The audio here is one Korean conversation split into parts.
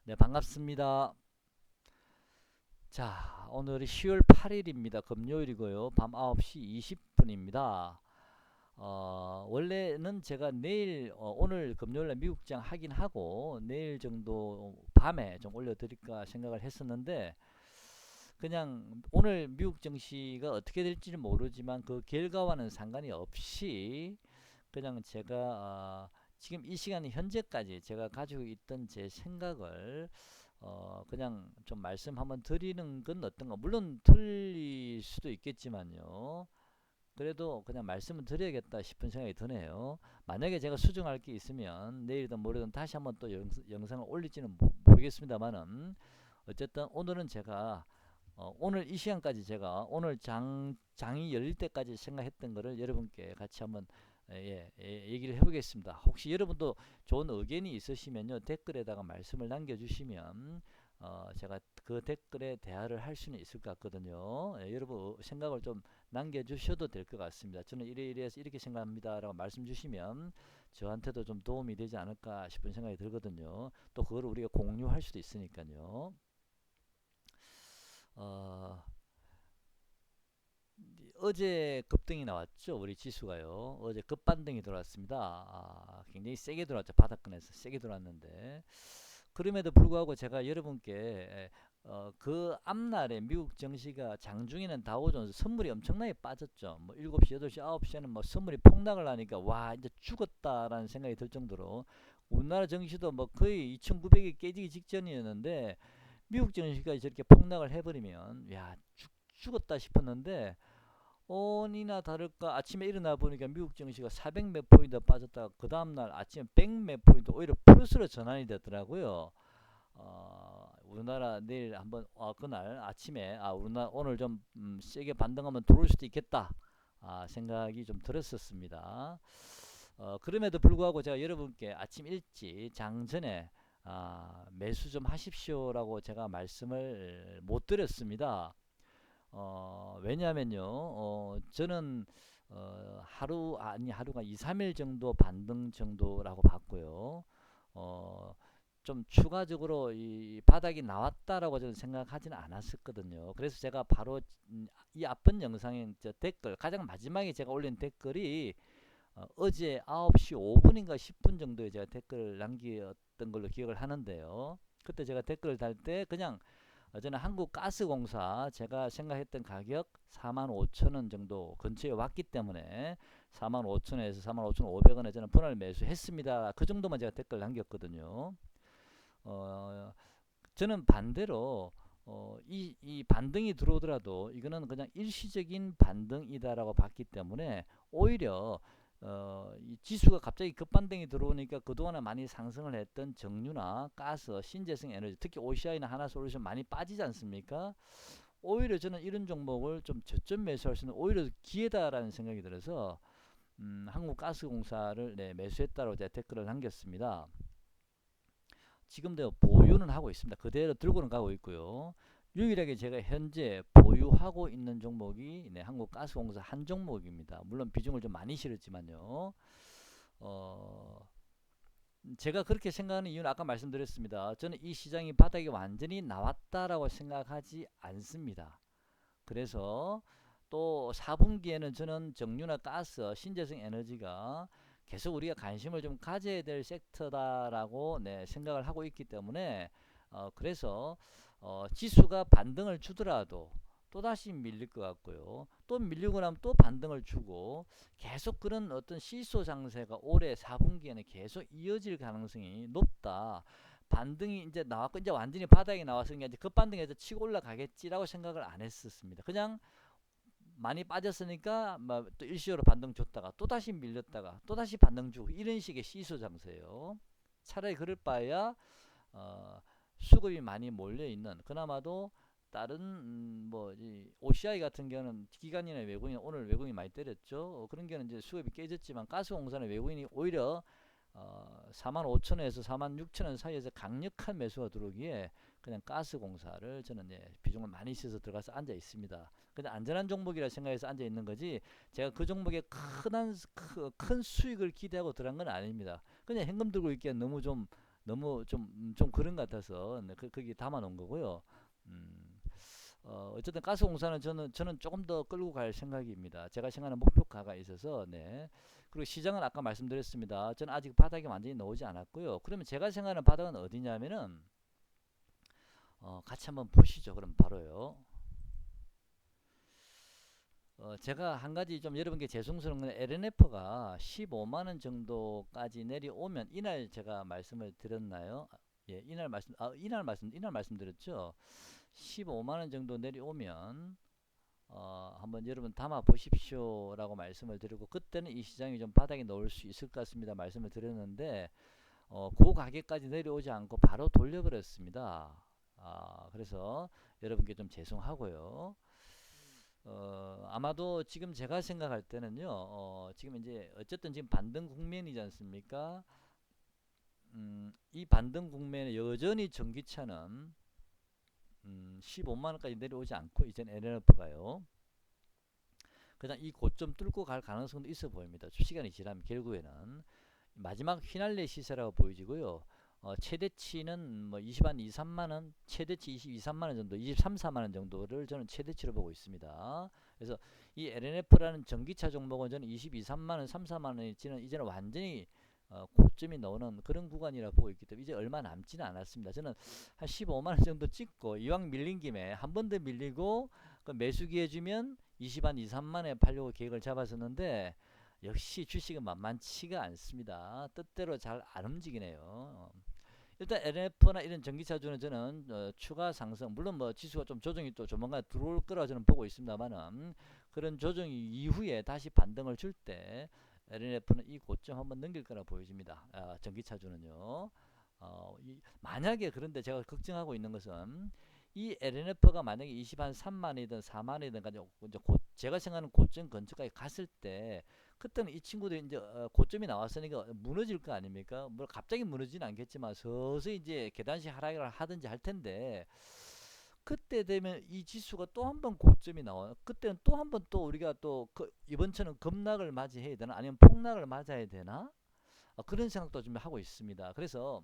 네, 반갑습니다. 자, 오늘이 10월 8일입니다. 금요일이고요. 밤 9시 20분입니다. 원래는 제가 내일, 오늘 금요일날 미국장 하긴 하고, 내일 정도 밤에 좀 올려드릴까 생각을 했었는데, 그냥 오늘 미국 증시가 어떻게 될지는 모르지만 그 결과와는 상관이 없이 그냥 제가 지금 이 시간 현재까지 제가 가지고 있던 제 생각을 그냥 좀 말씀 한번 드리는 건 어떤가. 물론 틀릴 수도 있겠지만요. 그래도 그냥 말씀을 드려야겠다 싶은 생각이 드네요. 만약에 제가 수정할 게 있으면 내일이든 모레든 다시 한번 또 영상을 올릴지는 모르겠습니다만은 어쨌든 오늘은 제가 오늘 이 시간까지 제가 오늘 장이 열릴 때까지 생각했던 거를 여러분께 같이 한번 얘기를 해보겠습니다. 혹시 여러분도 좋은 의견이 있으시면요 댓글에다가 말씀을 남겨주시면 제가 그 댓글에 대화를 할 수는 있을 것 같거든요. 여러분 생각을 좀 남겨주셔도 될 것 같습니다. 저는 이래서 이렇게 생각합니다라고 말씀 주시면 저한테도 좀 도움이 되지 않을까 싶은 생각이 들거든요. 또 그걸 우리가 공유할 수도 있으니까요. 어, 어제 급등이 나왔죠. 우리 지수가요. 어제 급반등이 들어왔습니다. 굉장히 세게 들어왔죠. 바닥권에서 세게 들어왔는데 그럼에도 불구하고 제가 여러분께 그 앞날에 미국 증시가 장중에는 다우존스 선물이 엄청나게 빠졌죠. 뭐 7시, 8시, 9시에는 뭐 선물이 폭락을 하니까 와 이제 죽었다라는 생각이 들 정도로 우리나라 증시도 뭐 거의 2,900이 깨지기 직전이었는데 미국 증시가 저렇게 폭락을 해버리면 야 죽었다 싶었는데 어니나 다를까 아침에 일어나 보니까 미국 증시가 400 몇 포인트 빠졌다가 그 다음날 아침에 100 몇 포인트 오히려 플러스로 전환이 되더라고요. 우리나라 내일 한번 그날 아침에 우리나라 오늘 좀 세게 반등하면 들어올 수도 있겠다 생각이 좀 들었었습니다. 그럼에도 불구하고 제가 여러분께 아침 일찍 장전에 매수 좀 하십시오라고 제가 말씀을 못 드렸습니다. 왜냐하면요, 저는 하루가 2, 3일 정도 반등 정도라고 봤고요. 어, 좀 추가적으로 이 바닥이 나왔다라고 저는 생각하지는 않았었거든요. 그래서 제가 바로 이 앞번 영상의 저 댓글, 가장 마지막에 제가 올린 댓글이 어제 9시 5분인가 10분 정도에 제가 댓글을 남겼던 걸로 기억을 하는데요. 그때 제가 댓글을 달 때 그냥 저는 한국가스공사 제가 생각했던 가격 45,000원 정도 근처에 왔기 때문에 45,000원에서 45,500원에 저는 분할 매수했습니다. 그 정도만 제가 댓글 남겼거든요. 어, 저는 반대로 이 반등이 들어오더라도 이거는 그냥 일시적인 반등이다라고 봤기 때문에 오히려 이 지수가 갑자기 급반등이 들어오니까 그동안에 많이 상승을 했던 정유나 가스, 신재생 에너지, 특히 OCI나 하나솔루션 많이 빠지지 않습니까? 오히려 저는 이런 종목을 좀 저점 매수할 수 있는 오히려 기회다라는 생각이 들어서 한국가스공사를 매수했다고 제가 댓글을 남겼습니다. 지금도 보유는 하고 있습니다. 그대로 들고는 가고 있고요. 유일하게 제가 현재 보유하고 있는 종목이 한국가스공사 한 종목입니다. 물론 비중을 좀 많이 실었지만요. 어, 제가 그렇게 생각하는 이유는 아까 말씀드렸습니다. 저는 이 시장이 바닥이 완전히 나왔다라고 생각하지 않습니다. 그래서 또 4분기에는 저는 정유나 가스, 신재생 에너지가 계속 우리가 관심을 좀 가져야 될 섹터다라고 생각을 하고 있기 때문에 그래서 지수가 반등을 주더라도 또다시 밀릴 것 같고요. 또 밀리고 나면 또 반등을 주고 계속 그런 어떤 시소 장세가 올해 4분기에는 계속 이어질 가능성이 높다. 반등이 이제 나왔고 이제 완전히 바닥에 나와서 이제 급반등해서 치고 올라가겠지라고 생각을 안 했었습니다. 그냥 많이 빠졌으니까 또 일시적으로 반등 줬다가 또 다시 밀렸다가 또 다시 반등 주고 이런 식의 시소 장세예요. 차라리 그럴 바에야 어, 수급이 많이 몰려 있는 그나마도 다른 OCI 같은 경우는 기관이나 외국인 오늘 외국인이 많이 때렸죠. 그런 경우는 이제 수급이 깨졌지만 가스공사는 외국인이 오히려 45,000원에서 46,000원 사이에서 강력한 매수가 들어오기에 그냥 가스공사를 저는 비중을 많이 있어서 들어가서 앉아 있습니다. 근데 안전한 종목이라 생각해서 앉아 있는 거지 제가 그 종목에 큰 수익을 기대하고 들어간 건 아닙니다. 그냥 현금 들고 있기에 너무 좀 너무 좀 그런 것 같아서 네, 거기 담아 놓은 거고요. 음, 어쨌든 가스공사는 저는 조금 더 끌고 갈 생각입니다. 제가 생각하는 목표가가 있어서 네. 그리고 시장은 아까 말씀드렸습니다. 저는 아직 바닥이 완전히 나오지 않았고요. 그러면 제가 생각하는 바닥은 어디냐면은 같이 한번 보시죠. 그럼 바로요. 제가 한 가지 좀 여러분께 죄송스러운 건 LNF가 15만 원 정도까지 내려오면 이날 제가 말씀을 드렸나요? 예, 이날 말씀드렸죠. 15만 원 정도 내려오면 한번 여러분 담아 보십시오라고 말씀을 드리고 그때는 이 시장이 좀 바닥에 놓을 수 있을 것 같습니다. 말씀을 드렸는데 그 가격까지 내려오지 않고 바로 돌려버렸습니다. 그래서 여러분께 좀 죄송하고요. 아마도 지금 제가 생각할 때는요, 지금 이제 어쨌든 지금 반등 국면이지 않습니까? 이 반등 국면에 여전히 전기차는 15만 원까지 내려오지 않고 이젠 LNF가요. 그냥 이 고점 뚫고 갈 가능성도 있어 보입니다. 시간이 지나면 결국에는 마지막 휘날레 시세라고 보여지고요. 최대치는 뭐 20한 2, 3만 원, 최대치 22, 3만 원 정도, 23, 4만 원 정도를 저는 최대치로 보고 있습니다. 그래서 이 LNF라는 전기차 종목은 저는 22, 3만 원, 3, 4만 원이지는 이제는 완전히 고점이 나오는 그런 구간이라 보고 있기 때문에 이제 얼마 남지는 않았습니다. 저는 한 15만 원 정도 찍고 이왕 밀린 김에 한 번 더 밀리고 그 매수기 해주면 20한 2, 3만에 팔려고 계획을 잡았었는데 역시 주식은 만만치가 않습니다. 뜻대로 잘 안 움직이네요. 일단 LNF나 이런 전기차주는 저는 추가 상승 물론 뭐 지수가 좀 조정이 또 조만간 들어올 거라 저는 보고 있습니다만은 그런 조정 이후에 다시 반등을 줄 때 LNF는 이 고점 한번 넘길 거라 보여집니다. 전기차주는요. 만약에 그런데 제가 걱정하고 있는 것은 이 LNF가 만약에 20한 3만이든 4만이든 가지고 제가 생각하는 고점 근처까지 갔을 때 그때는 이 친구들이 이제 고점이 나왔으니까 무너질 거 아닙니까? 뭐 갑자기 무너지는 않겠지만 서서히 이제 계단식 하락을 하든지 할 텐데 그때 되면 이 지수가 또 한 번 고점이 나와요. 그때는 또 한 번 또 우리가 또 이번처럼 급락을 맞이해야 되나 아니면 폭락을 맞아야 되나? 그런 생각도 좀 하고 있습니다. 그래서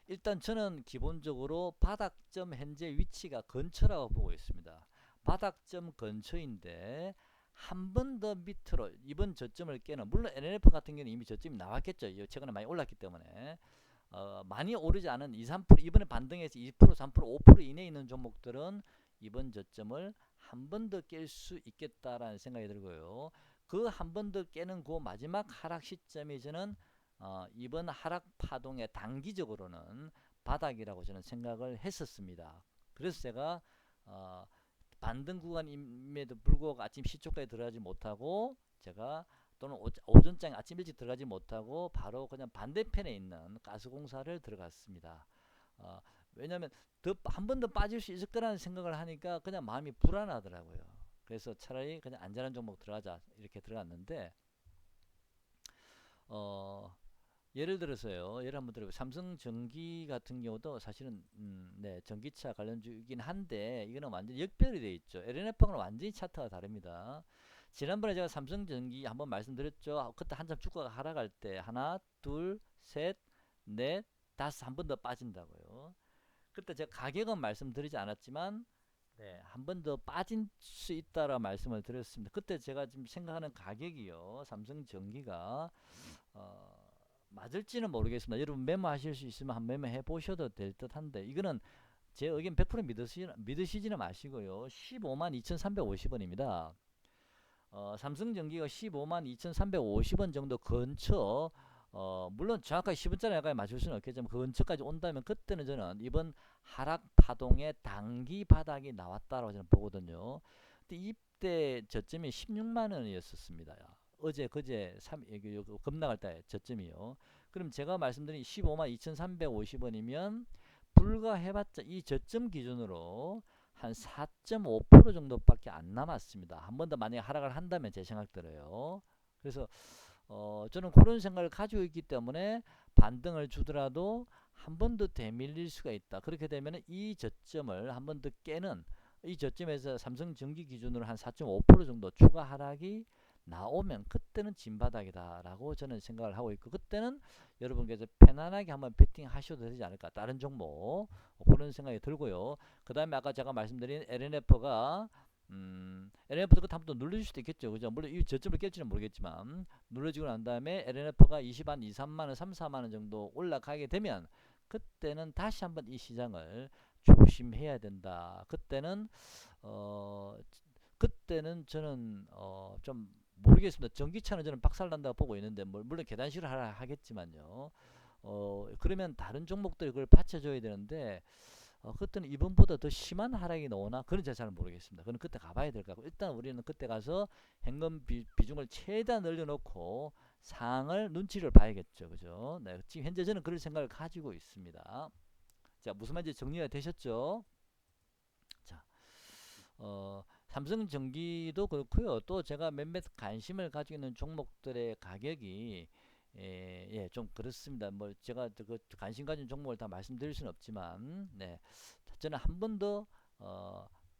일단 저는 기본적으로 바닥점 현재 위치가 근처라고 보고 있습니다. 바닥점 근처인데 한 번 더 밑으로 이번 저점을 깨는 물론 NLF 같은 경우는 이미 저점이 나왔겠죠. 최근에 많이 올랐기 때문에 많이 오르지 않은 2, 3% 이번에 반등해서 2%, 3%, 5% 이내에 있는 종목들은 이번 저점을 한 번 더 깰 수 있겠다라는 생각이 들고요. 그 한 번 더 깨는 그 마지막 하락 시점이 저는 이번 하락 파동의 단기적으로는 바닥이라고 저는 생각을 했었습니다. 그래서 제가 반등 구간임에도 불구하고 아침 시초까지 들어가지 못하고 제가 또는 오전장에 아침 일찍 들어가지 못하고 바로 그냥 반대편에 있는 가스공사를 들어갔습니다. 왜냐하면 한 번 더 빠질 수 있을 거라는 생각을 하니까 그냥 마음이 불안하더라고요. 그래서 차라리 그냥 안전한 종목 들어가자 이렇게 들어갔는데 예를 들어서요. 예를 한번 들어보세요. 삼성전기 같은 경우도 사실은 네, 전기차 관련주이긴 한데 이거는 완전 역별이 되어 있죠. LNF하고는 완전히 차트가 다릅니다. 지난번에 제가 삼성전기 한번 말씀드렸죠. 그때 한참 주가가 하락할 때 하나, 둘, 셋, 넷, 다섯 한 번 더 빠진다고요. 그때 제가 가격은 말씀드리지 않았지만 네, 한 번 더 빠질 수 있다라 말씀을 드렸습니다. 그때 제가 지금 생각하는 가격이요. 삼성전기가 맞을지는 모르겠습니다. 여러분 메모하실 수 있으면 한번 메모해 보셔도 될 듯한데 이거는 제 의견 100% 믿으시지는 마시고요. 15만 2,350원입니다. 삼성전기가 15만 2,350원 정도 근처 물론 정확하게 10원짜리 맞출 수는 없겠지만 그 근처까지 온다면 그때는 저는 이번 하락 파동의 단기 바닥이 나왔다고 저는 보거든요. 근데 이때 저점이 16만 원이었습니다. 어제 그제 급락할 때 저점이요. 그럼 제가 말씀드린 15만 2,350원이면 불과 해봤자 이 저점 기준으로 한 4.5% 정도밖에 안 남았습니다. 한 번 더 만약에 하락을 한다면 제 생각대로요. 그래서 저는 그런 생각을 가지고 있기 때문에 반등을 주더라도 한 번 더 되밀릴 수가 있다. 그렇게 되면 이 저점을 한 번 더 깨는 이 저점에서 삼성전기 기준으로 한 4.5% 정도 추가 하락이 나오면 그때는 진바닥이다라고 저는 생각을 하고 있고, 그때는 여러분께서 편안하게 한번 베팅 하셔도 되지 않을까, 다른 종목 그런 생각이 들고요. 그 다음에 아까 제가 말씀드린 LNF가 LNF도 그 다음부터 눌러줄 수도 있겠죠, 그죠? 물론 이 저점을 깰지는 모르겠지만 눌러지고 난 다음에 LNF가 20한 2, 3만원, 3, 4만원 정도 올라가게 되면 그때는 다시 한번 이 시장을 조심해야 된다. 그때는 어 그때는 저는 좀 모르겠습니다. 전기차는 저는 박살난다고 보고 있는데, 물론 계단식으로 하겠지만요. 그러면 다른 종목들이 그걸 받쳐줘야 되는데, 그때는 이번보다 더 심한 하락이 나오나 그건 제가 잘 모르겠습니다. 그건 그때 가봐야 될 것 같고, 일단 우리는 그때 가서 현금 비중을 최대한 늘려놓고 상을 눈치를 봐야겠죠, 그죠? 네, 지금 현재 저는 그런 생각을 가지고 있습니다. 자, 무슨 말인지 정리가 되셨죠? 자, 삼성전기도 그렇고요. 또 제가 몇몇 관심을 가지고 있는 종목들의 가격이 좀 그렇습니다. 뭐 제가 그 관심 가진 종목을 다 말씀드릴 수는 없지만, 네, 저는 한 번 더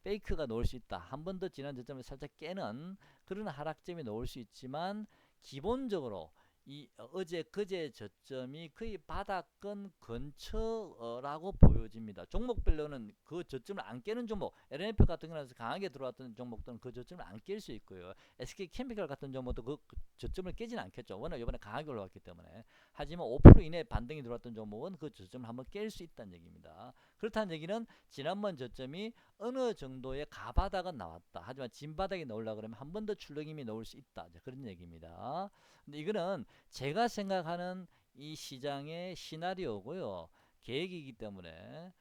페이크가 나올 수 있다. 한 번 더 지난 저점을 살짝 깨는 그런 하락점이 나올 수 있지만, 기본적으로 이 어제 그제 저점이 거의 바닥권 근처라고 보여집니다. 종목별로는 그 저점을 안 깨는 종목, LNF 같은 경우는 강하게 들어왔던 종목들은 그 저점을 안 깰 수 있고요. SK케미칼 같은 종목도 그 저점을 깨지는 않겠죠. 워낙 이번에 강하게 올라왔기 때문에. 하지만 5% 이내 반등이 들어왔던 종목은 그 저점을 한번 깰 수 있다는 얘기입니다. 그렇다는 얘기는 지난번 저점이 어느 정도의 가바닥은 나왔다. 하지만 진바닥이 나오려고 그러면 한 번 더 출렁임이 나올 수 있다. 그런 얘기입니다. 근데 이거는 제가 생각하는 이 시장의 시나리오고요. 계획이기 때문에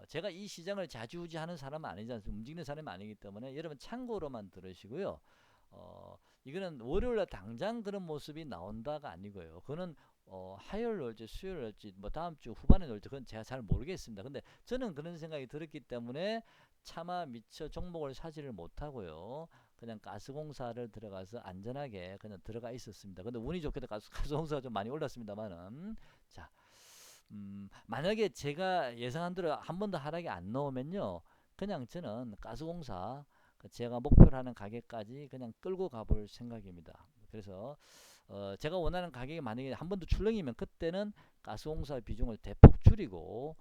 제가 이 시장을 좌지우지하는 사람은 아니지 않습니까? 움직이는 사람이 아니기 때문에 여러분 참고로만 들으시고요. 이거는 월요일날 당장 그런 모습이 나온다가 아니고요. 그거는 화요일 올지 수요일 올지 뭐 다음 주 후반에 올지 그건 제가 잘 모르겠습니다. 근데 저는 그런 생각이 들었기 때문에 차마 미처 종목을 사지를 못하고요. 그냥 가스공사를 들어가서 안전하게 그냥 들어가 있었습니다. 근데 운이 좋게도 가스공사가 좀 많이 올랐습니다만은, 자, 만약에 제가 예상한 대로 한 번 더 하락이 안 나오면요, 그냥 저는 가스공사 제가 목표로 하는 가격까지 그냥 끌고 가볼 생각입니다. 그래서 제가 원하는 가격이 만약에 한 번 더 출렁이면 그때는 가스공사 비중을 대폭 줄이고,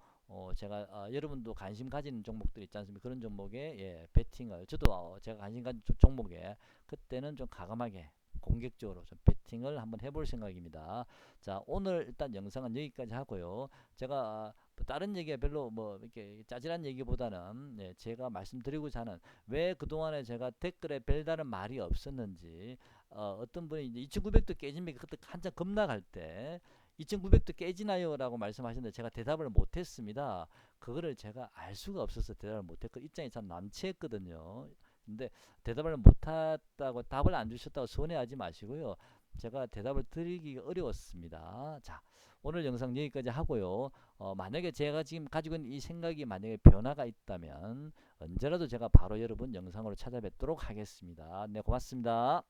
제가 여러분도 관심 가지는 종목들 있지 않습니까? 그런 종목에 베팅을, 저도 제가 관심 가진 종목에 그때는 좀 과감하게 공격적으로 좀 베팅을 한번 해볼 생각입니다. 자, 오늘 일단 영상은 여기까지 하고요. 제가 다른 얘기가 별로 뭐 이렇게 짜질한 얘기보다는, 제가 말씀드리고자 하는, 왜 그동안에 제가 댓글에 별다른 말이 없었는지, 어떤 분이 이제 2900도 깨집니까? 그때 한참 급락할 때 2900도 깨지나요? 라고 말씀하셨는데 제가 대답을 못했습니다. 그거를 제가 알 수가 없어서 대답을 못했고, 입장이 참 난처했거든요. 근데 대답을 못했다고, 답을 안 주셨다고 손해하지 마시고요. 제가 대답을 드리기가 어려웠습니다. 자, 오늘 영상 여기까지 하고요. 만약에 제가 지금 가지고 있는 이 생각이 만약에 변화가 있다면 언제라도 제가 바로 여러분 영상으로 찾아뵙도록 하겠습니다. 네, 고맙습니다.